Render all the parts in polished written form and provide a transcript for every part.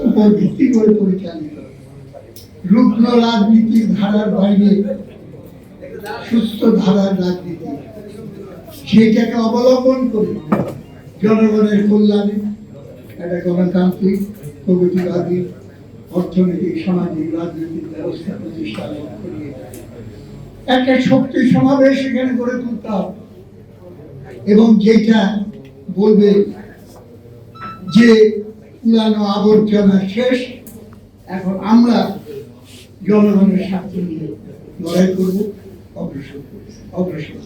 উপর ভিত্তি করে পরিচালিত। রুগ্ন রাজনীতির ধারার বাইরে সুস্থ ধারার রাজনীতি, সেইটাকে অবলম্বন করে জনগণের কল্যাণে একটা গণতান্ত্রিক প্রগতিবাদী অর্থনৈতিক সামাজিক রাজনৈতিক ব্যবস্থা প্রতিষ্ঠা করিয়ে একটা শক্তি সমাবেশ এখানে গড়ে তুলতে হবে, এবং যেটা বলবে যে পুরানো আবর্জনা শেষ, এখন আমরা জনগণের স্বার্থ নিয়ে লড়াই করবো, অগ্রসর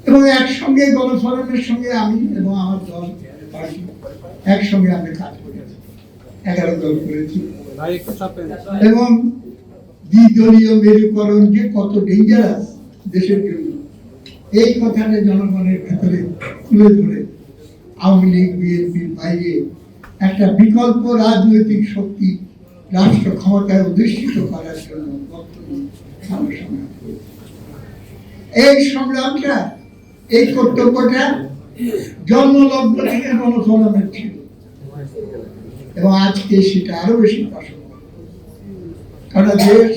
এবং একসঙ্গে গণফোরামের সঙ্গে আমি এবং আমার দল পার্টি একসঙ্গে আমরা কাজ করেছি, 11 দল করেছি, এবং দ্বিদলীয় মেরুকরণ যে কত ডেঞ্জারাস দেশের জন্য এই কথাটা জনগণের ভেতরে তুলে ধরে আওয়ামী লীগ বিএনপির বাইরে একটা বিকল্প রাজনৈতিক শক্তি রাষ্ট্র ক্ষমতায় অধিষ্ঠিত করার জন্য এই সংগ্রামটা, এই কর্তব্যটা জন্মলগ্ন থেকে গণফোরামের ছিল, এবং আজকে সেটা আরো বেশি প্রাসঙ্গিক। কারণ দেশ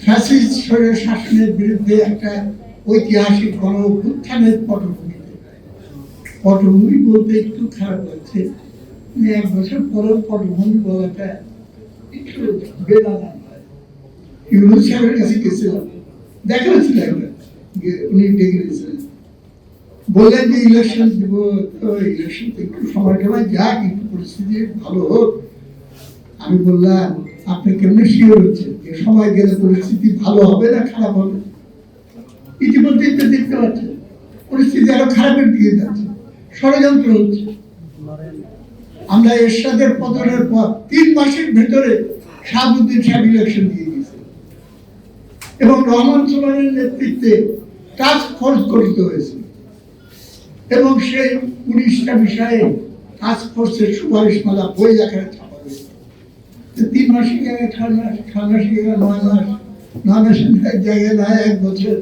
ফ্যাসিস্ট শাসনের বিরুদ্ধে একটা ঐতিহাসিক গণ অভ্যুত্থানের পটভূমি বলতে একটু খারাপ লাগছে, 1 বছর পর পটভূমি বলাটা একটু বেদানা হয়। ইউনুস সাহেবের কাছে গেছিলাম, দেখা হচ্ছিল, উনি ডেকে গেছিলেন, বললেন যে ইলেকশন দিব, তো ইলেকশন একটু সময় টময় যাক, একটু পরিস্থিতি ভালো হোক। আমি বললাম, আপনি কেমনি শিওর হচ্ছেন যে সময় গেলে পরিস্থিতি ভালো হবে না খারাপ হবে? ইতিমধ্যে দেখতে পাচ্ছেন পরিস্থিতি আরো খারাপের দিকে যাচ্ছে, ষড়যন্ত্র হচ্ছে। আমরা এরশাদের পতনের পর 3 মাসের ভেতরে শাহাবুদ্দিন সাহেব ইলেকশন দিয়ে দিয়েছে, এবং রহমান সোলানের নেতৃত্বে টাস্ক ফোর্স গঠিত হয়েছে, এবং সেই 19টা বিষয়ে টাস্ক ফোর্সের সুপারিশমালা বই আকারে ছাপা হয়েছে। 3 মাসের জায়গায় 6 মাস, 6 মাসের জায়গায় 9 মাস, 9 মাসের জায়গায় না 1 বছর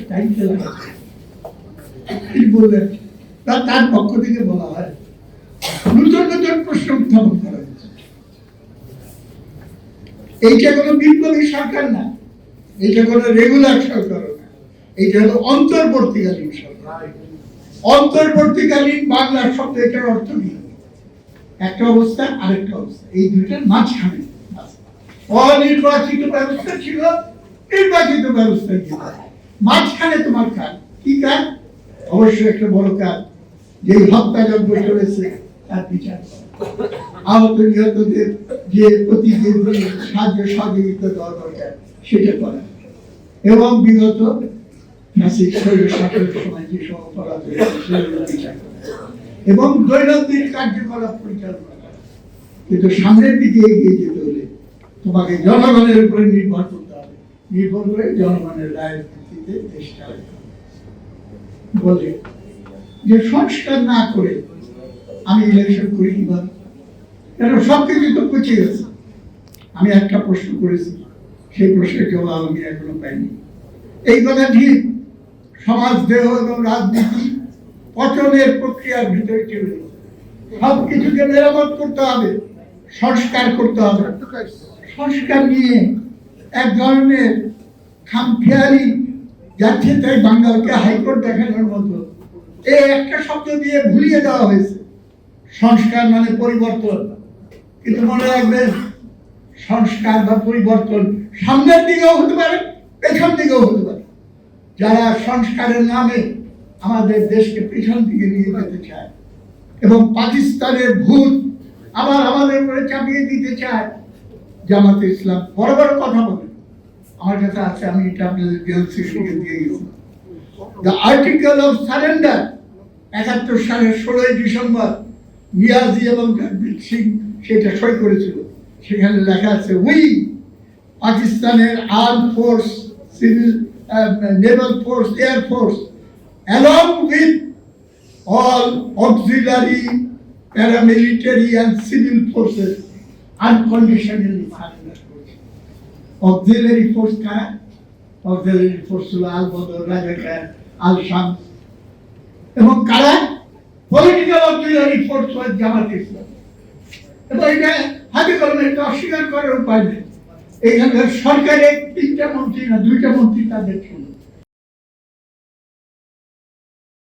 টাইম চলে গেছে। বললেন তার পক্ষ থেকে বলা হয় নতুন নতুন প্রশ্ন উত্থাপন করা হয়েছে। এইটা কোনো বিপ্লবী সরকার না, এইটা কোনো রেগুলার সরকার না, এইটা হলো অন্তর্বর্তীকালীন সরকার। অন্তর্বর্তীকালীন বাংলা শব্দ, এটার অর্থ কি? একটা অবস্থা আরেকটা অবস্থা, এই দুইটার মাঝখানে অনির্বাচিত ব্যবস্থা ছিল, নির্বাচিত ব্যবস্থা ছিল, মাঝখানে তোমার কাজ কি? কাজ অবশ্যই একটা বড় কাজ, যে হত্যাযজ্ঞ চলেছে তার বিচার, আহত নিহতদের যে অতীতের সাহায্য সহযোগিতা দেওয়া দরকার সেটা করা, এবং বিগত সময় যে সব অপরাধ বিচার করা, এবং দৈনন্দিন কার্যকলাপ পরিচালনা করা। কিন্তু সামনের দিকে এগিয়ে যেতে হলে তোমাকে জনগণের উপরে নির্ভর করতে হবে, নির্ভর করে জনগণের রায়ের ভিত্তিতে দেশ চালাতে হবে। বলে যে সংস্কার না করে আমি ইলেকশন করি কিভাবে? কেন সবকিছু তো পচে গেছে। আমি একটা প্রশ্ন করেছি, সেই প্রশ্নের জবাব আমি এখনো পাইনি। এই কথা ঠিক, সমাজ দেহ এবং রাজনীতি পচনের প্রক্রিয়ার ভিতরে চলে গেছে। সবকিছুকে মেরামত করতে হবে, সংস্কার করতে হবে। সংস্কার নিয়ে এক ধরনের খামখেয়ালি যাচ্ছে, তাই বাঙালকে হাইকোর্ট দেখানোর মতো এই একটা শব্দ দিয়ে ভুলিয়ে দেওয়া হয়েছে। সংস্কার মানে পরিবর্তন, কিন্তু মনে রাখবেন সংস্কার বা পরিবর্তন সামনের দিকেও হতে পারে, পেছন দিকেও হতে পারে। যারা সংস্কারের নামে আমাদের দেশকে পেছন দিকে নিয়ে যেতে চায় এবং পাকিস্তানের ভূত আবার আমাদের উপরে চাপিয়ে দিতে চায়, জামাতে ইসলাম বড় বড় কথা বলে। আমার কাছে আছে, আমি এটা আপনাদের দিয়ে গেছি। দ্য আর্টিকেল অফ সারেন্ডার 71 সালের 16 ডিসেম্বর নিয়াজি এবং জগদীপ সিং সেটা সই করেছিল। সেখানে লেখা আছে, উই পাকিস্তানের arm force, civil Naval force, air force along with all auxiliary paramilitary and civil forces unconditionally surrender করছে। auxiliary force কারা? auxiliary force হলো আল বদর, রাজাকার, আল শামস, এবং কারা? পলিটিক্যাল অক্সিলারি ফোর্স ওয়াজ জামাত ইসলাম। এবং এটা হাতে কলমে এটা অস্বীকার করার উপায় নেই। এখানকার সরকারের 3টা মন্ত্রী না 2টা মন্ত্রী তাদের ছিল।